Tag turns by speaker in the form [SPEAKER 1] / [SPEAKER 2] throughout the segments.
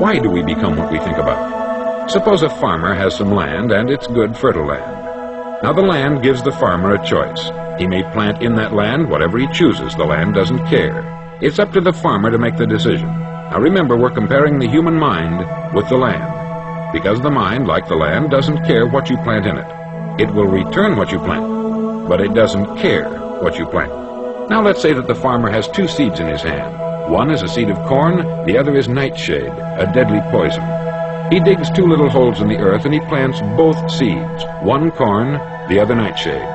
[SPEAKER 1] Why do we become what we think about? Suppose a farmer has some land, and it's good, fertile land. Now the land gives the farmer a choice. He may plant in that land whatever he chooses. The land doesn't care. It's up to the farmer to make the decision. Now remember, we're comparing the human mind with the land, because the mind, like the land, doesn't care what you plant in it. It will return what you plant, but it doesn't care what you plant. Now let's say that the farmer has 2 seeds in his hand. One is a seed of corn, the other is nightshade, a deadly poison. He digs 2 little holes in the earth and he plants both seeds, one corn, the other nightshade.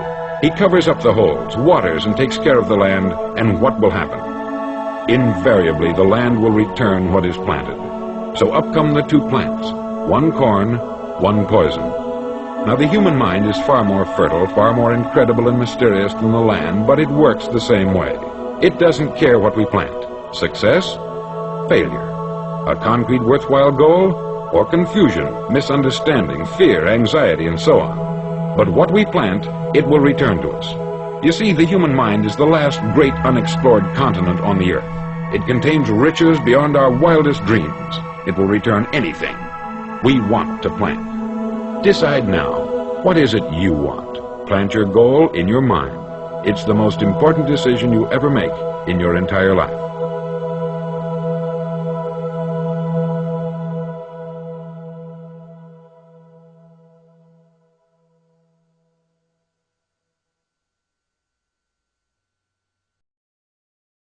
[SPEAKER 1] He covers up the holes, waters, and takes care of the land, and what will happen? Invariably, the land will return what is planted. So up come the 2 plants, one corn, one poison. Now the human mind is far more fertile, far more incredible and mysterious than the land, but it works the same way. It doesn't care what we plant. Success, failure, a concrete worthwhile goal, or confusion, misunderstanding, fear, anxiety, and so on. But what we plant, it will return to us. You see, the human mind is the last great unexplored continent on the earth. It contains riches beyond our wildest dreams. It will return anything we want to plant. Decide now, what is it you want? Plant your goal in your mind. It's the most important decision you ever make in your entire life.